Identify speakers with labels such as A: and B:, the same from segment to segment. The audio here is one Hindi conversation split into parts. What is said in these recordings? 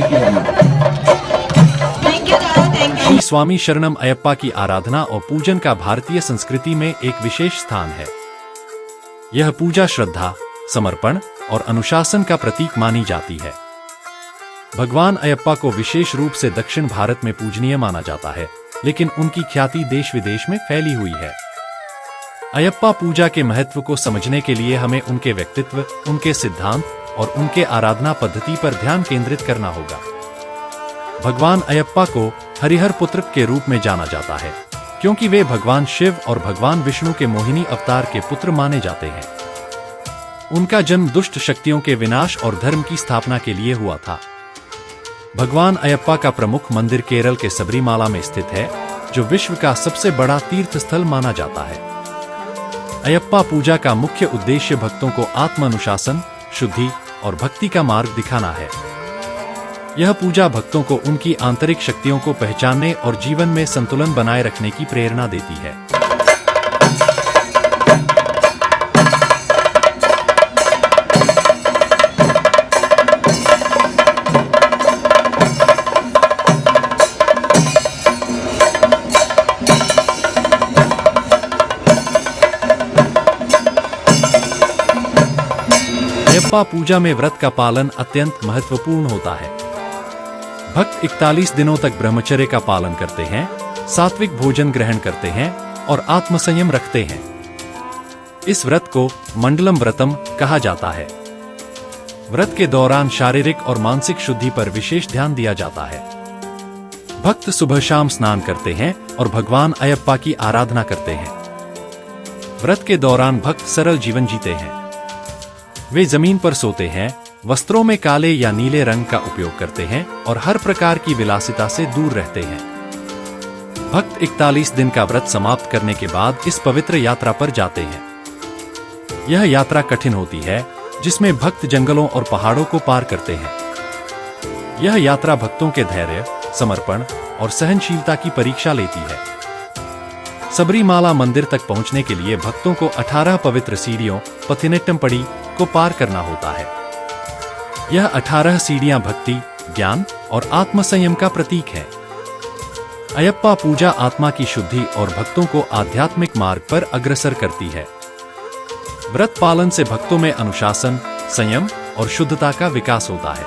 A: Thank you very much.
B: Shri Swami शरणम अयप्पा की आराधना और पूजन का भारतीय संस्कृति में एक विशेष स्थान है। यह पूजा श्रद्धा, समर्पण और अनुशासन का प्रतीक मानी जाती है। भगवान अयप्पा को विशेष रूप से दक्षिण भारत में पूजनीय माना जाता है, लेकिन उनकी ख्याति देश विदेश में फैली हुई है। अयप्पा पूजा के महत्व को समझने के लिए हमें उनके व्यक्तित्व, उनके सिद्धांत और उनके आराधना पद्धति पर ध्यान केंद्रित करना होगा। भगवान अयप्पा को हरिहर पुत्र के रूप में जाना जाता है, क्योंकि वे भगवान शिव और भगवान विष्णु के मोहिनी अवतार के पुत्र माने जाते हैं। उनका जन्म दुष्ट शक्तियों के विनाश और धर्म की स्थापना के लिए हुआ था। भगवान अयप्पा का प्रमुख मंदिर केरल के सबरीमाला में स्थित है, जो विश्व का सबसे बड़ा तीर्थ स्थल माना जाता है। अयप्पा पूजा का मुख्य उद्देश्य भक्तों को आत्म अनुशासन, शुद्धि और भक्ति का मार्ग दिखाना है। यह पूजा भक्तों को उनकी आंतरिक शक्तियों को पहचानने और जीवन में संतुलन बनाए रखने की प्रेरणा देती है। अयप्पा पूजा में व्रत का पालन अत्यंत महत्वपूर्ण होता है। भक्त 41 दिनों तक ब्रह्मचर्य का पालन करते हैं, सात्विक भोजन ग्रहण करते हैं और आत्मसंयम रखते हैं। इस व्रत को मंडलम व्रतम कहा जाता है। व्रत के दौरान शारीरिक और मानसिक शुद्धि पर विशेष ध्यान दिया जाता है। भक्त सुबह शाम स्नान करते हैं और भगवान अयप्पा की आराधना करते हैं। व्रत के दौरान भक्त सरल जीवन जीते हैं। वे जमीन पर सोते हैं, वस्त्रों में काले या नीले रंग का उपयोग करते हैं और हर प्रकार की विलासिता से दूर रहते हैं। भक्त 41 दिन का व्रत समाप्त करने के बाद इस पवित्र यात्रा पर जाते हैं। यह यात्रा कठिन होती है, जिसमें भक्त जंगलों और पहाड़ों को पार करते हैं। यह यात्रा भक्तों के धैर्य, समर्पण और सहनशीलता की परीक्षा लेती है। सबरीमाला मंदिर तक पहुंचने के लिए भक्तों को 18 पवित्र सीढ़ियों पथिनेट्टमपड़ी को पार करना होता है। यह 18 सीढ़ियां भक्ति, ज्ञान और आत्मसंयम का प्रतीक है। अयप्पा पूजा आत्मा की शुद्धि और भक्तों को आध्यात्मिक मार्ग पर अग्रसर करती है। व्रत पालन से भक्तों में अनुशासन, संयम और शुद्धता का विकास होता है।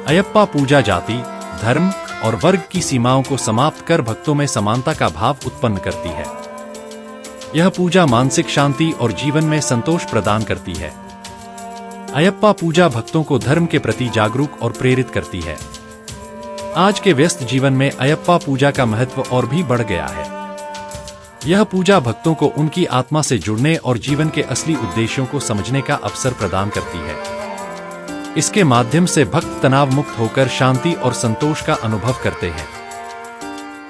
B: अयप्पा पूजा जाति, धर्म और वर्ग की सीमाओं को समाप्त कर भक्तों में समानता का भाव उत्पन्न करती है। यह पूजा मानसिक शांति और जीवन में संतोष प्रदान करती है। अयप्पा पूजा भक्तों को धर्म के प्रति जागरूक और प्रेरित करती है। आज के व्यस्त जीवन में अयप्पा पूजा का महत्व और भी बढ़ गया है। यह पूजा भक्तों को उनकी आत्मा से जुड़ने और जीवन के असली उद्देश्यों को समझने का अवसर प्रदान करती है। इसके माध्यम से भक्त तनाव मुक्त होकर शांति और संतोष का अनुभव करते हैं।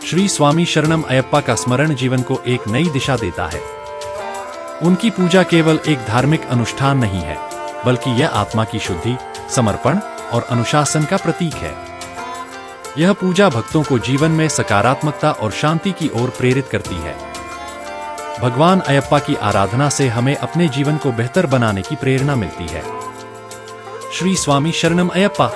B: श्री स्वामी शरणम अयप्पा का स्मरण जीवन को एक नई दिशा देता है। उनकी पूजा केवल एक धार्मिक अनुष्ठान नहीं है, बल्कि यह आत्मा की शुद्धि, समर्पण और अनुशासन का प्रतीक है। यह पूजा भक्तों को जीवन में सकारात्मकता और शांति की ओर प्रेरित करती है। भगवान अयप्पा की आराधना से हमें अपने जीवन को बेहतर बनाने की प्रेरणा मिलती है। श्री स्वामी शरणम अयप्पा।